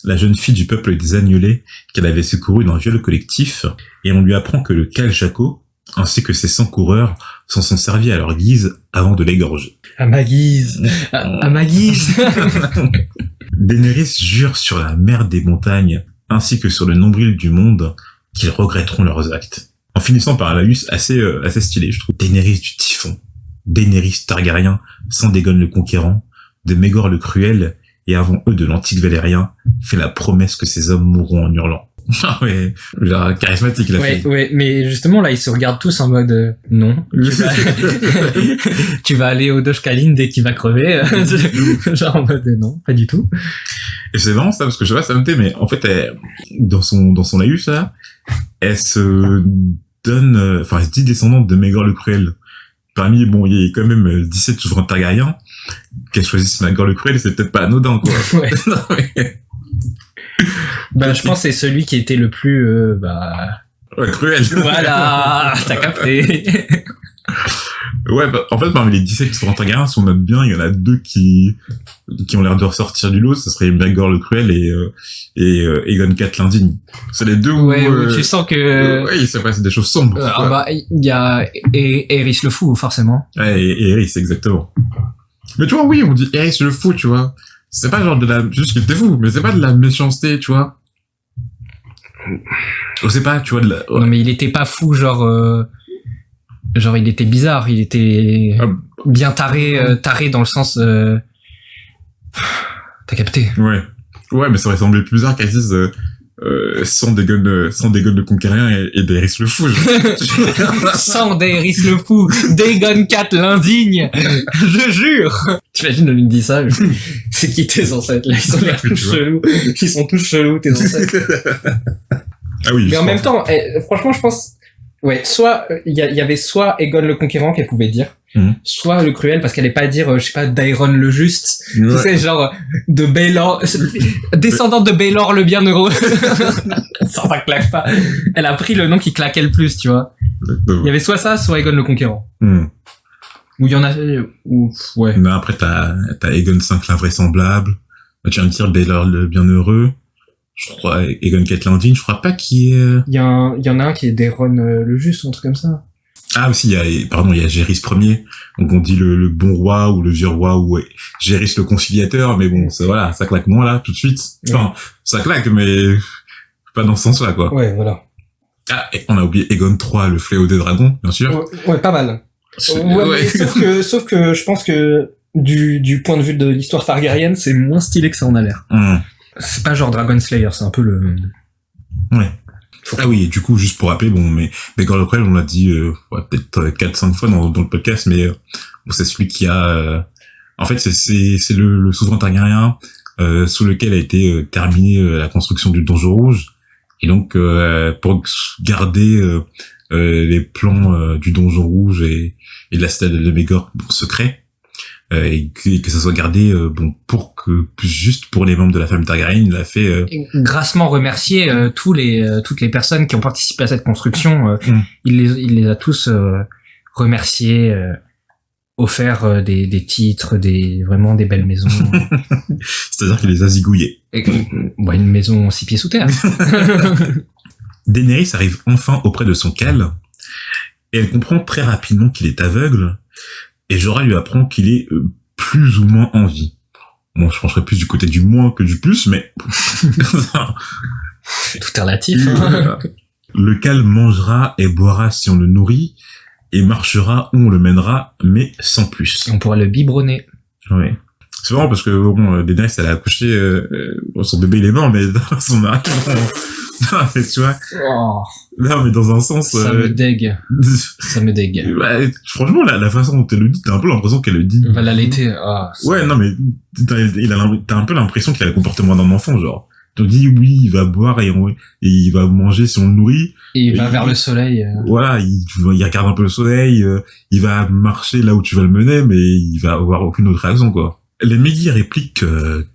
la jeune fille du peuple des Agnolés qu'elle avait secouru d'un viol collectif, et on lui apprend que le Khal Jako, ainsi que ses 100 coureurs, s'en sont servis à leur guise avant de l'égorger. À ma guise. À ma guise. Daenerys jure sur la mer des montagnes, ainsi que sur le nombril du monde, qu'ils regretteront leurs actes. En finissant par un laïus assez stylé, je trouve. Daenerys du Typhon, Daenerys Targaryen, sans Dagon le Conquérant, de Maegor le Cruel, et avant eux de l'antique Valérien, fait la promesse que ces hommes mourront en hurlant. Ah ouais, genre charismatique la fille. Ouais, mais justement là ils se regardent tous en mode non. Tu vas aller au Dosh Khaleen dès qu'il va crever. Genre en mode non, pas du tout. Et c'est vraiment ça, parce que je sais pas, ça me tait, mais en fait, dans son laïus, là, elle se donne, elle se dit descendante de Maegor le Cruel. Parmi, bon, il y a quand même 17 souverains Targaryens, qu'elle choisisse Maegor le Cruel, c'est peut-être pas anodin, quoi. Ouais. Non, mais... Bah, je pense que c'est celui qui était le plus, ouais, cruel. Voilà, t'as capté. Ouais, en fait, parmi les 17 souverains Targaryens, si on note bien, il y en a 2 qui ont l'air de ressortir du lot, ce serait Maegor le Cruel et Aegon IV l'indigne. C'est les 2 où... Ouais, où tu sens que... ouais, il s'est passé des choses sombres. Il y a Aerys le Fou, forcément. Ouais, et Aerys, exactement. Mais tu vois, oui, on dit Aerys le Fou, tu vois. C'est pas genre juste qu'il était fou, mais c'est pas de la méchanceté, tu vois. On sait pas, tu vois, ouais. Non, mais il était pas fou, genre il était bizarre, il était bien taré dans le sens, t'as capté. Ouais. Ouais, mais ça aurait semblé plus bizarre qu'elle dise, sans Dagon le Conquérant et Daenerys le Fou. Sans Daenerys le Fou, Dagon 4 l'indigne, je jure. T'imagines, le mec dit ça, c'est qui tes ancêtres, là, ils sont tous chelous, tes ancêtres. Ah oui. Mais en même temps, franchement, je pense, ouais, soit, il y avait soit Aegon le Conquérant qu'elle pouvait dire, soit le Cruel, parce qu'elle allait pas dire, je sais pas, Daeron le Juste, tu sais, genre, de Baelor, descendante de Baelor le Bienheureux. Ça claque pas. Elle a pris le nom qui claquait le plus, tu vois. Il y avait soit ça, soit Aegon le Conquérant. Ou il y en a, ouais. Mais après, t'as Aegon 5 l'invraisemblable. Tu viens de dire Baelor le Bienheureux. Je crois, Aegon 4 l'indigne, je crois pas qu'il est... Il y en a un qui est Daeron le Juste, ou un truc comme ça. Ah, aussi, il y a Jérys Ier. Donc, on dit le bon roi, ou le vieux roi, ou Jérys le conciliateur, mais bon, voilà, ça claque moins, là, tout de suite. Enfin, ça claque, mais pas dans ce sens-là, quoi. Ouais, voilà. Ah, et on a oublié Aegon 3, le fléau des dragons, bien sûr. Ouais, pas mal. Ouais. Sauf que je pense que du point de vue de l'histoire targaryenne, c'est moins stylé que ça en a l'air. C'est pas genre Dragon Slayer, c'est un peu le... Ouais. Ah oui, et du coup, juste pour rappeler, bon, mais Aegon le Cruel, on l'a dit, peut-être 4-5 fois dans le podcast, mais bon, c'est celui qui a... en fait, c'est le souverain targaryen sous lequel a été terminée la construction du Donjon Rouge. Et donc, pour garder les plans du Donjon Rouge et de la citadelle de Mégor secret, et que ça soit gardé juste pour les membres de la famille Targaryen, il a fait grassement remercier toutes les personnes qui ont participé à cette construction. Il les a tous remerciés, offert des titres, vraiment des belles maisons. C'est-à-dire qu'il les a zigouillés. Une maison 6 pieds sous terre. Daenerys arrive enfin auprès de son Khal et elle comprend très rapidement qu'il est aveugle. Et Jorah lui apprend qu'il est plus ou moins en vie. Bon, je pencherais plus du côté du moins que du plus, mais... Tout est relatif. Le Khal mangera et boira si on le nourrit, et marchera où on le mènera, mais sans plus. On pourra le biberonner. Oui. C'est marrant parce que, bon, Daenerys, elle a accouché, son bébé il est mort, mais son mari... Non, mais tu vois. Oh. Non, mais dans un sens. Ça me dégue. Ça me dégue. Ouais, franchement, la façon dont elle le dit, t'as un peu l'impression qu'elle le dit. Va l'allaiter. Ouais, non, mais t'as un peu l'impression qu'il a le comportement d'un enfant, genre. Tu te dis, oui, il va boire et il va manger si on le nourrit. Et il va vers le soleil. Voilà, il regarde un peu le soleil, il va marcher là où tu vas le mener, mais il va avoir aucune autre réaction, quoi. Les Mégi répliquent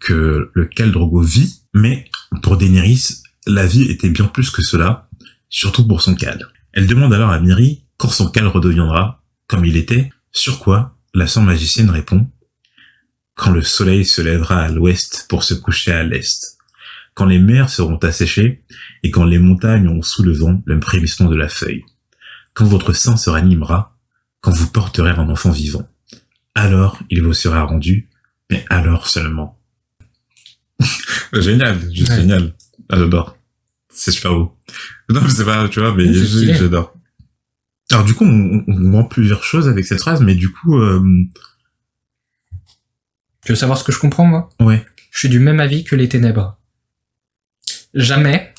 que le Khal Drogo vit, mais pour Daenerys, la vie était bien plus que cela, surtout pour son Khal. Elle demande alors à Miri quand son Khal redeviendra comme il était, sur quoi la sœur magicienne répond « Quand le soleil se lèvera à l'ouest pour se coucher à l'est, quand les mers seront asséchées et quand les montagnes auront sous le vent le frémissement de la feuille, quand votre sein se ranimera, quand vous porterez un enfant vivant, alors il vous sera rendu, mais alors seulement. » Génial, juste génial. Ah, j'adore. C'est super beau. Non, mais c'est pas, tu vois, mais j'adore. Alors, du coup, on voit plusieurs choses avec cette phrase, mais du coup, Tu veux savoir ce que je comprends, moi? Ouais. Je suis du même avis que les ténèbres. Jamais.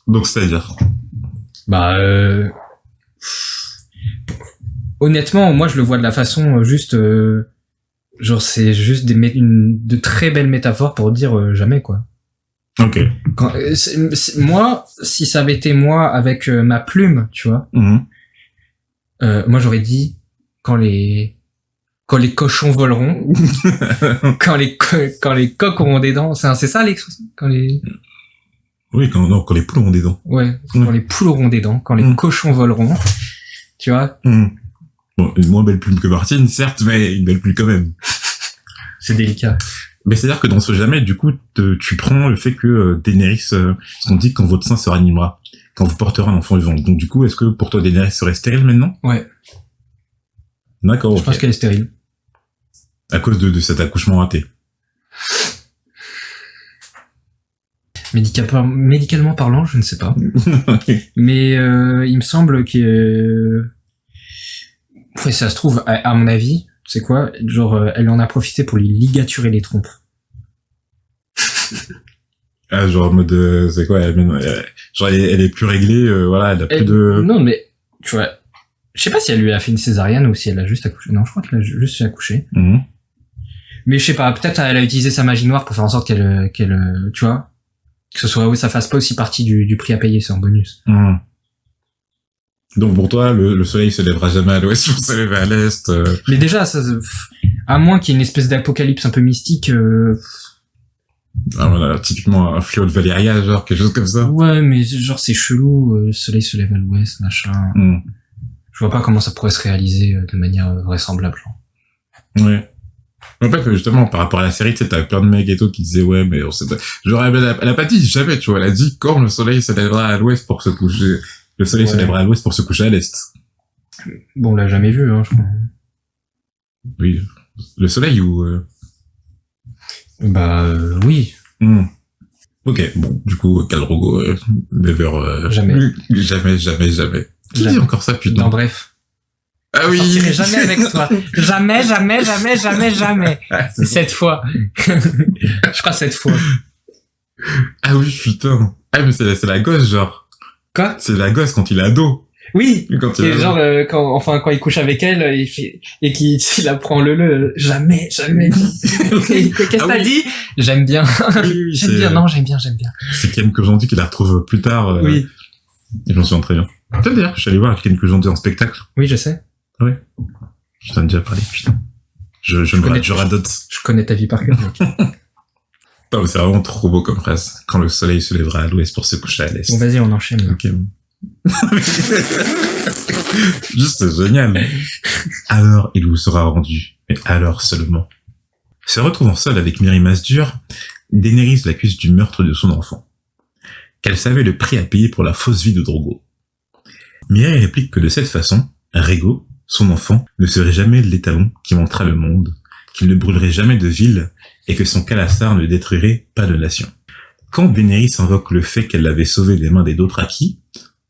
Donc, c'est-à-dire? Honnêtement, moi, je le vois de la façon juste... genre, c'est juste de très belles métaphores pour dire jamais, quoi. Ok. Moi, si ça avait été moi avec ma plume, tu vois, moi, j'aurais dit quand les cochons voleront, quand les coqs auront des dents, c'est ça l'expression, Oui, quand les poules auront des dents. Ouais, quand les poules auront des dents, quand les cochons voleront, tu vois. Bon, une moins belle plume que Martine, certes, mais une belle plume quand même. C'est délicat. Mais c'est-à-dire que dans ce jamais, du coup, tu prends le fait que Daenerys, ce qu'on dit quand votre sein se ranimera, quand vous porterez un enfant vivant. Donc du coup, est-ce que pour toi Daenerys serait stérile maintenant? Ouais. D'accord. Je pense qu'elle est stérile. À cause de cet accouchement raté. Médicalement parlant, je ne sais pas. Mais il me semble que... ça se trouve, à mon avis, c'est quoi? Genre, elle en a profité pour lui ligaturer les trompes. Ah, genre en mode, c'est quoi, genre elle est plus réglée, voilà, elle a plus de... Non, mais, tu vois, je sais pas si elle lui a fait une césarienne ou si elle a juste accouché. Non, je crois qu'elle a juste accouché. Mhm. Mais je sais pas, peut-être elle a utilisé sa magie noire pour faire en sorte qu'elle, tu vois, que ce soit, oui, ça fasse pas aussi partie du prix à payer, c'est en bonus. Mhm. Donc pour toi, le soleil se lèvera jamais à l'ouest pour se lever à l'est. Mais déjà, ça, à moins qu'il y ait une espèce d'apocalypse un peu mystique, Ah, voilà, typiquement un fléau de Valéria, genre quelque chose comme ça. ouais, mais genre c'est chelou, le soleil se lève à l'ouest, machin. Mhm. Je vois pas comment ça pourrait se réaliser de manière vraisemblable, genre. Ouais. En fait, justement, par rapport à la série, tu sais, t'avais plein de mecs et tout qui disaient, ouais, mais on sait pas. Genre, elle a pas dit jamais, tu vois, elle a dit quand le soleil se lèvera à l'ouest pour se coucher. Le soleil se lèvera à l'ouest pour se coucher à l'est. Bon, on l'a jamais vu, hein, je crois. Oui. Le soleil ou... Bah, oui. Ok, bon, du coup, Khal Drogo, never... Jamais. Jamais. Qui Jamais. dit encore ça, putain? Non, bref. Ah oui. Je sortirai jamais avec toi. Jamais. C'est cette fois. Je crois cette fois. Ah oui, putain. Ah, mais c'est la gosse, genre. Quoi? C'est la gosse quand il est ado. Oui. Quand il Et est genre, quand il couche avec elle, qu'il apprend le, jamais. Qu'est-ce que Ah t'as oui. dit? J'aime bien. Oui, J'aime bien, non, j'aime bien. C'est Ken Kojandi qui la retrouve plus tard. Oui. Et j'en souviens très bien. Peut-être d'ailleurs que je suis allé voir Ken Kojandi en spectacle. Oui, je sais. Oui. Je t'en ai déjà parlé, putain. Je radote. Je connais ta vie par cœur, mec. Non, mais c'est vraiment trop beau comme phrase. Quand le soleil se lèvera à l'ouest pour se coucher à l'est. Bon, vas-y, on enchaîne. Ok. Juste génial. Alors, il vous sera rendu. Mais alors seulement. Se retrouvant seule avec Mirri Masdur, Daenerys l'accuse du meurtre de son enfant. Qu'elle savait le prix à payer pour la fausse vie de Drogo. Mirri réplique que de cette façon, Rhaego, son enfant, ne serait jamais l'étalon qui montrera le monde, qu'il ne brûlerait jamais de ville et que son Khalasar ne détruirait pas de nation. Quand Daenerys invoque le fait qu'elle l'avait sauvé des mains des Dothraki,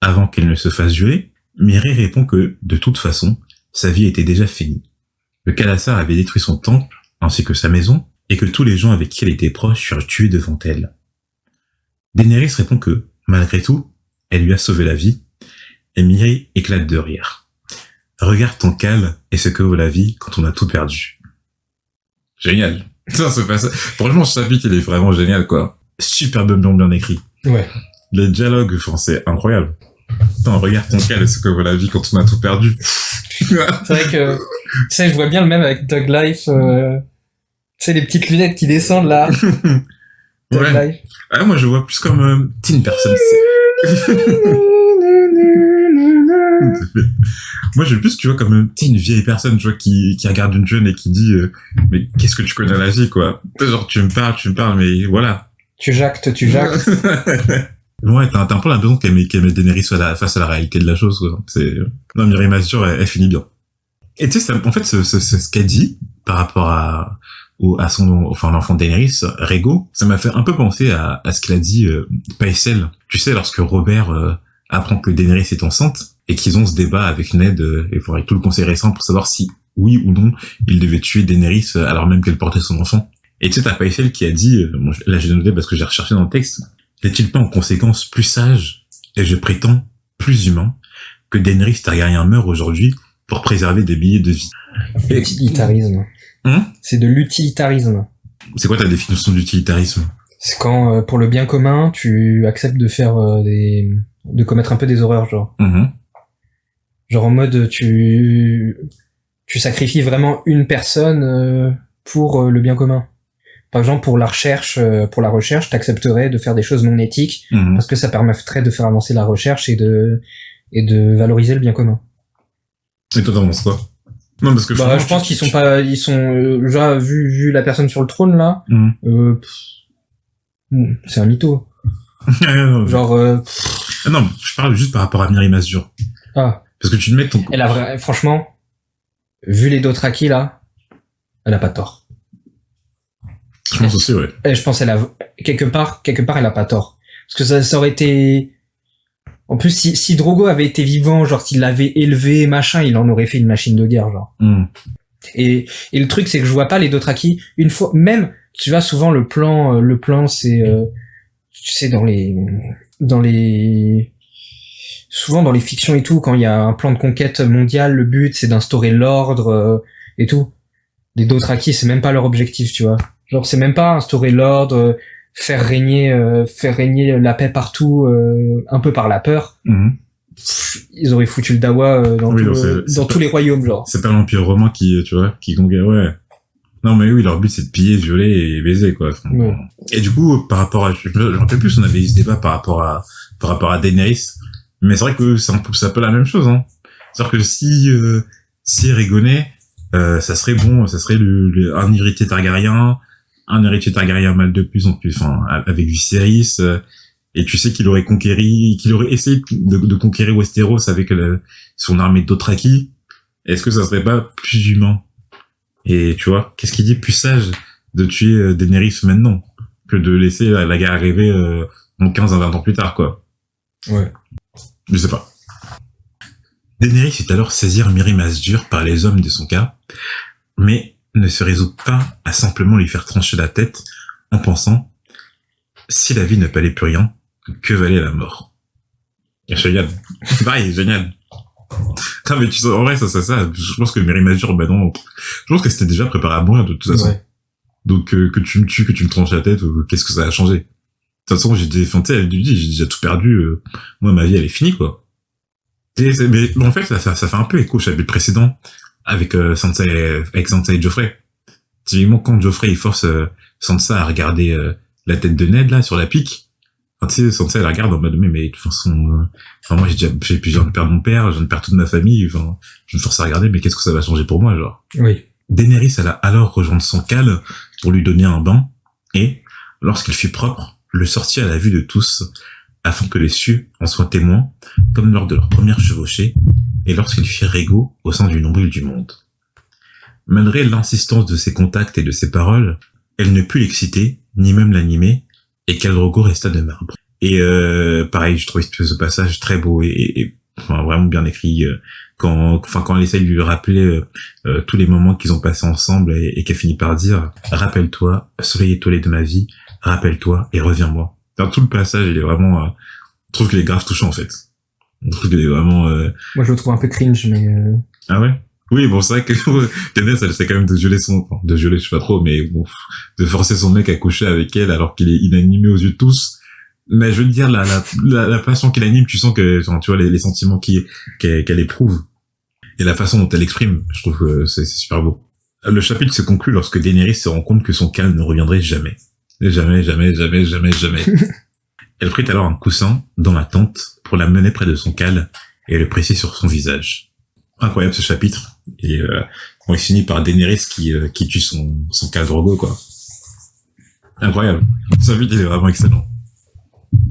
avant qu'elle ne se fasse jurer, Mirri répond que, de toute façon, sa vie était déjà finie. Le Khalasar avait détruit son temple, ainsi que sa maison, et que tous les gens avec qui elle était proche furent tués devant elle. Daenerys répond que, malgré tout, elle lui a sauvé la vie, et Mirri éclate de rire. Regarde ton Khal et ce que vaut la vie quand on a tout perdu. Génial. Ça se passe. Franchement, ce chapitre, il est vraiment génial, quoi. Superbement bien écrit. Ouais. Les dialogues français, incroyable. Attends, regarde ton Khal et ce que vaut la vie quand on a tout perdu. C'est vrai que, tu sais, je vois bien le même avec Dog Life, tu sais, les petites lunettes qui descendent là. Dog Ouais. Life. Ah, moi, je vois plus comme teen person. Moi, je veux plus, tu vois, comme une vieille personne, tu vois, qui regarde une jeune et qui dit, mais qu'est-ce que tu connais à la vie, quoi. Genre, tu me parles, mais voilà. Tu jactes. Ouais, t'as un peu l'impression qu'elle met Daenerys face à la réalité de la chose, quoi. Non, Mirri Masdur, elle finit bien. Et tu sais, en fait, ce qu'elle dit par rapport à l'enfant de Daenerys, Rhaego, ça m'a fait un peu penser à ce qu'il a dit, Pycelle. Tu sais, lorsque Robert, apprend que Daenerys est enceinte, et qu'ils ont ce débat avec Ned, et avec tout le conseil récent pour savoir si, oui ou non, il devait tuer Daenerys alors même qu'elle portait son enfant. Et tu sais, t'as Pycelle qui a dit, là j'ai noté parce que j'ai recherché dans le texte, n'est-il pas en conséquence plus sage, et je prétends plus humain, que Daenerys Targaryen meurt aujourd'hui pour préserver des billets de vie. Utilitarisme. C'est de l'utilitarisme. C'est quoi ta définition d'utilitarisme? C'est quand, pour le bien commun, tu acceptes de faire de commettre un peu des horreurs, genre. Genre en mode, tu sacrifies vraiment une personne pour le bien commun. Par exemple, pour la recherche, t'accepterais de faire des choses non éthiques parce que ça permettrait de faire avancer la recherche et de valoriser le bien commun. Et toi, t'en penses quoi? Non, parce que je pense qu'ils sont genre vu la personne sur le trône là, c'est un mytho. Genre non, je parle juste par rapport à Mirri Masdur. Ah. Parce que tu te mets ton... Franchement, vu les Dothraki là, elle a pas tort. Je pense aussi, ouais. Je pense qu'elle a quelque part elle a pas tort. Parce que ça aurait été, en plus si Drogo avait été vivant, genre s'il l'avait élevé, machin, il en aurait fait une machine de guerre, genre. Et le truc, c'est que je vois pas les Dothraki une fois, même, tu vois, souvent le plan, c'est, tu sais, souvent dans les fictions et tout, quand il y a un plan de conquête mondiale, le but, c'est d'instaurer l'ordre, et tout. Les Dothraki, c'est même pas leur objectif, tu vois. Genre, c'est même pas instaurer l'ordre, faire régner la paix partout, un peu par la peur. Ils auraient foutu le dawa dans tous les royaumes, genre. C'est pas l'Empire romain qui, tu vois, qui conquiert, ouais. Non, mais oui, leur but, c'est de piller, violer et baiser, quoi. Enfin, ouais. Et du coup, par rapport à, je me rappelle plus, on avait eu ce débat par rapport à Daenerys. Mais c'est vrai que c'est un peu la même chose, hein. C'est-à-dire que si Rhaegonais, ça serait un héritier Targaryen mal de plus en plus, enfin, avec Viserys, et tu sais qu'il aurait essayé de conquérir Westeros avec son armée de Dothraki. Est-ce que ça serait pas plus humain? Et tu vois, qu'est-ce qu'il dit plus sage de tuer Daenerys maintenant que de laisser la guerre arriver 15 à 20 ans plus tard, quoi. Ouais. Je sais pas. Daenerys fait alors saisir Mirri Maz-Dur par les hommes de son cas, mais ne se résout pas à simplement lui faire trancher la tête en pensant « Si la vie ne valait plus rien, que valait la mort ?» Génial. Pareil, génial. Non mais tu sais, en vrai, ça, je pense que Mirri Maz-Dur, bah non, je pense que c'était déjà préparé à mourir de toute façon. Ouais. Donc que tu me tues, que tu me tranches la tête, qu'est-ce que ça a changé? De toute façon, j'ai déjà tout perdu, moi ma vie elle est finie, quoi. Mais en fait, ça fait un peu écho au chapitre précédent avec Sansa et Joffrey. Typiquement, quand Joffrey il force Sansa à regarder la tête de Ned là sur la pique, enfin, tu sais, Sansa elle la regarde en mode mais de toute façon, moi j'ai viens de perdre mon père, je viens de perdre toute ma famille, enfin, je me force à regarder, mais qu'est-ce que ça va changer pour moi, genre. Oui. Daenerys elle a alors rejoint son cale pour lui donner un bain et lorsqu'il fut propre, le sortit à la vue de tous, afin que les cieux en soient témoins, comme lors de leur première chevauchée, et lorsqu'ils firent égaux au sein du nombril du monde. Malgré l'insistance de ses contacts et de ses paroles, elle ne put l'exciter, ni même l'animer, et Khal Drogo resta de marbre. Et pareil, je trouvais ce passage très beau et enfin, vraiment bien écrit, quand elle essaie de lui rappeler tous les moments qu'ils ont passés ensemble, et qu'elle finit par dire « Rappelle-toi, soleil étoilé de ma vie, rappelle-toi et reviens-moi ». Dans tout le passage, il est vraiment, je trouve qu'il est grave touchant, en fait. Je trouve qu'il est vraiment, Moi, je le trouve un peu cringe, mais Ah ouais? Oui, bon, c'est vrai que Daenerys, elle essaie quand même de violer je sais pas trop, mais bon, de forcer son mec à coucher avec elle alors qu'il est inanimé aux yeux de tous. Mais je veux dire, la passion qu'il anime, tu sens que, enfin, tu vois, les sentiments qu'elle éprouve. Et la façon dont elle exprime, je trouve que c'est super beau. Le chapitre se conclut lorsque Daenerys se rend compte que son calme ne reviendrait jamais. Jamais. Elle prit alors un coussin dans la tente pour la mener près de son cale et le presser sur son visage. Incroyable ce chapitre. Et il finit par Daenerys qui tue son Khal Drogo, quoi. Incroyable. Ce chapitre il est vraiment excellent.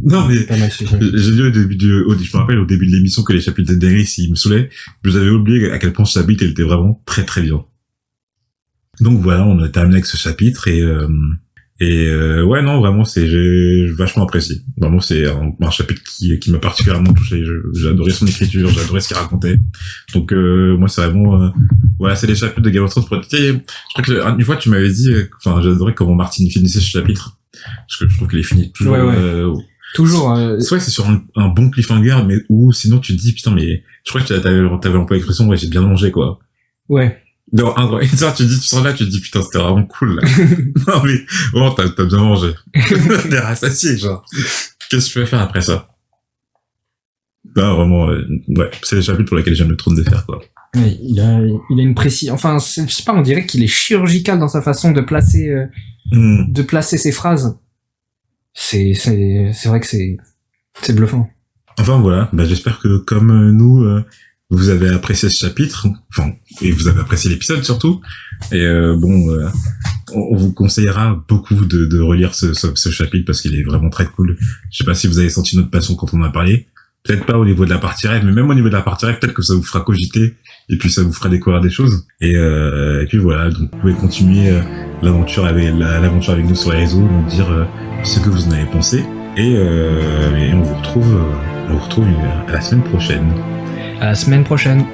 Non mais j'ai dit je me rappelle au début de l'émission que les chapitres de Daenerys ils me saoulaient. Je vous avais oublié à quel point ce chapitre il était vraiment très très bien. Donc voilà, on a terminé avec ce chapitre et ouais, non, vraiment, j'ai vachement apprécié. Vraiment, c'est un chapitre qui m'a particulièrement touché. J'ai adoré son écriture, j'ai adoré ce qu'il racontait. Donc, moi, c'est vraiment, voilà, c'est les chapitres de Game of Thrones. Je crois que une fois, tu m'avais dit, enfin, j'adorais comment Martin finissait ce chapitre. Parce que je trouve qu'il est fini toujours, ouais. Toujours, soit c'est sur un bon cliffhanger, mais ou sinon tu te dis, putain, mais je crois que t'avais employé l'expression, ouais, j'ai bien mangé, quoi. Ouais. Non, tu sors là, tu te dis, putain, c'était vraiment cool, là. Non, mais, bon, t'as bien mangé. T'es rassasié, genre. Qu'est-ce que tu peux faire après ça? Non, vraiment, ouais, c'est les chapitres pour lesquels j'aime le trône de fer, quoi. Ouais, il a une précision, enfin, je sais pas, on dirait qu'il est chirurgical dans sa façon de placer, ses phrases. C'est vrai que c'est bluffant. Enfin, voilà, bah, j'espère que, comme nous, vous avez apprécié ce chapitre, enfin, et vous avez apprécié l'épisode surtout. Et on vous conseillera beaucoup de relire ce chapitre parce qu'il est vraiment très cool. Je sais pas si vous avez senti notre passion quand on en a parlé. Peut-être pas au niveau de la partie rêve, mais même au niveau de la partie rêve, peut-être que ça vous fera cogiter et puis ça vous fera découvrir des choses. Et puis voilà, donc vous pouvez continuer l'aventure avec nous sur les réseaux, nous dire ce que vous en avez pensé. Et on vous retrouve à la semaine prochaine. À la semaine prochaine.